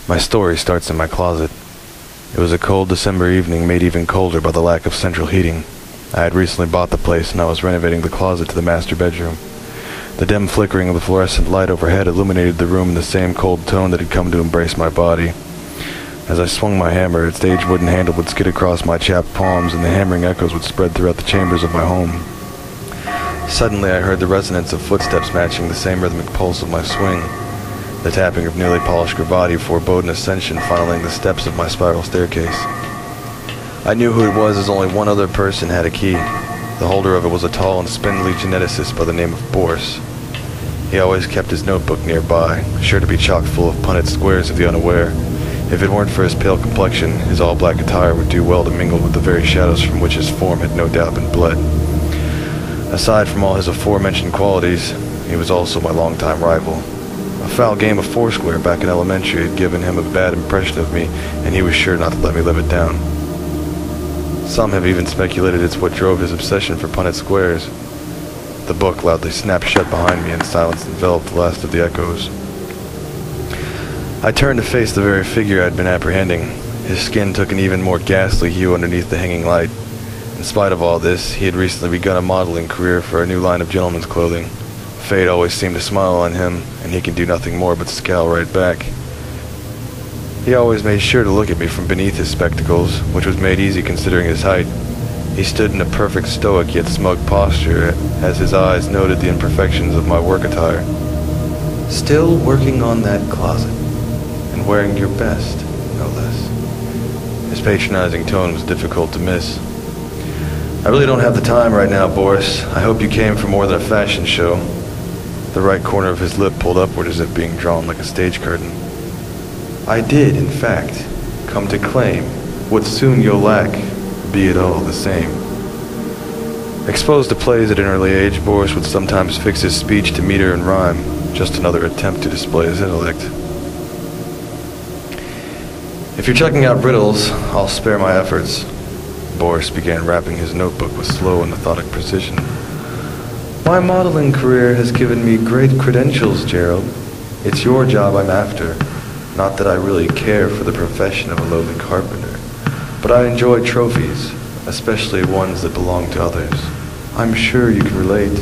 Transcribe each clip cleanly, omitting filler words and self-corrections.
My story starts in my closet. It was a cold December evening, made even colder by the lack of central heating. I had recently bought the place, and I was renovating the closet to the master bedroom. The dim flickering of the fluorescent light overhead illuminated the room in the same cold tone that had come to embrace my body. As I swung my hammer, its aged wooden handle would skid across my chapped palms, and the hammering echoes would spread throughout the chambers of my home. Suddenly I heard the resonance of footsteps matching the same rhythmic pulse of my swing. The tapping of nearly polished gravati forebode an ascension funneling the steps of my spiral staircase. I knew who it was as only one other person had a key. The holder of it was a tall and spindly geneticist by the name of Boris. He always kept his notebook nearby, sure to be chock full of Punnett squares of the unaware. If it weren't for his pale complexion, his all-black attire would do well to mingle with the very shadows from which his form had no doubt been bled. Aside from all his aforementioned qualities, he was also my longtime rival. A foul game of foursquare back in elementary had given him a bad impression of me, and he was sure not to let me live it down. Some have even speculated it's what drove his obsession for Punnett squares. The book loudly snapped shut behind me, and silence enveloped the last of the echoes. I turned to face the very figure I had been apprehending. His skin took an even more ghastly hue underneath the hanging light. In spite of all this, he had recently begun a modeling career for a new line of gentlemen's clothing. Fate always seemed to smile on him, and he could do nothing more but scowl right back. He always made sure to look at me from beneath his spectacles, which was made easy considering his height. He stood in a perfect stoic yet smug posture as his eyes noted the imperfections of my work attire. Still working on that closet, and wearing your best, no less. His patronizing tone was difficult to miss. I really don't have the time right now, Boris. I hope you came for more than a fashion show. The right corner of his lip pulled upward as if being drawn like a stage curtain. I did, in fact, come to claim what soon you'll lack, be it all the same. Exposed to plays at an early age, Boris would sometimes fix his speech to meter and rhyme, just another attempt to display his intellect. If you're checking out riddles, I'll spare my efforts. Boris began rapping his notebook with slow and methodic precision. My modeling career has given me great credentials, Gerald. It's your job I'm after. Not that I really care for the profession of a lowly carpenter, but I enjoy trophies, especially ones that belong to others. I'm sure you can relate.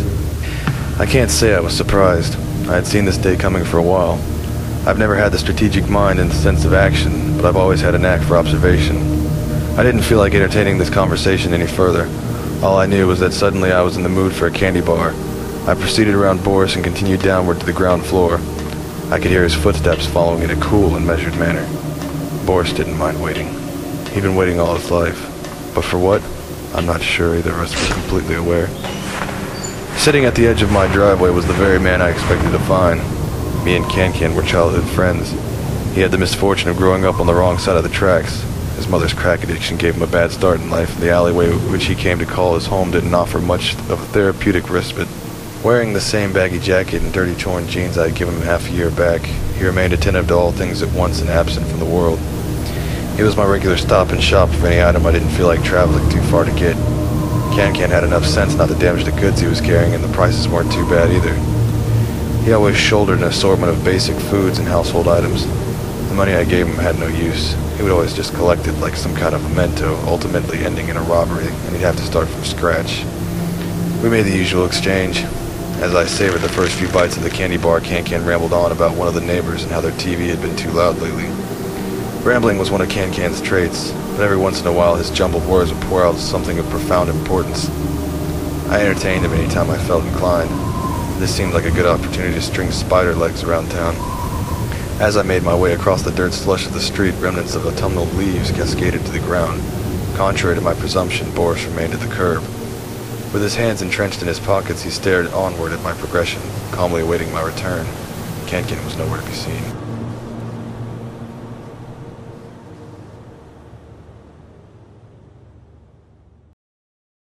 I can't say I was surprised. I had seen this day coming for a while. I've never had the strategic mind and sense of action, but I've always had a knack for observation. I didn't feel like entertaining this conversation any further. All I knew was that suddenly I was in the mood for a candy bar. I proceeded around Boris and continued downward to the ground floor. I could hear his footsteps following in a cool and measured manner. Boris didn't mind waiting. He'd been waiting all his life. But for what? I'm not sure either of us was completely aware. Sitting at the edge of my driveway was the very man I expected to find. Me and Can-Can were childhood friends. He had the misfortune of growing up on the wrong side of the tracks. His mother's crack addiction gave him a bad start in life, and the alleyway which he came to call his home didn't offer much of a therapeutic respite. Wearing the same baggy jacket and dirty torn jeans I had given him half a year back, he remained attentive to all things at once and absent from the world. He was my regular stop and shop for any item I didn't feel like traveling too far to get. Can-Can had enough sense not to damage the goods he was carrying, and the prices weren't too bad either. He always shouldered an assortment of basic foods and household items. The money I gave him had no use. He would always just collect it like some kind of memento, ultimately ending in a robbery, and he'd have to start from scratch. We made the usual exchange. As I savored the first few bites of the candy bar, Can-Can rambled on about one of the neighbors and how their TV had been too loud lately. Rambling was one of Can-Can's traits, but every once in a while his jumbled words would pour out something of profound importance. I entertained him any time I felt inclined. This seemed like a good opportunity to string spider legs around town. As I made my way across the dirt slush of the street, remnants of autumnal leaves cascaded to the ground. Contrary to my presumption, Boris remained at the curb. With his hands entrenched in his pockets, he stared onward at my progression, calmly awaiting my return. Can-Can was nowhere to be seen.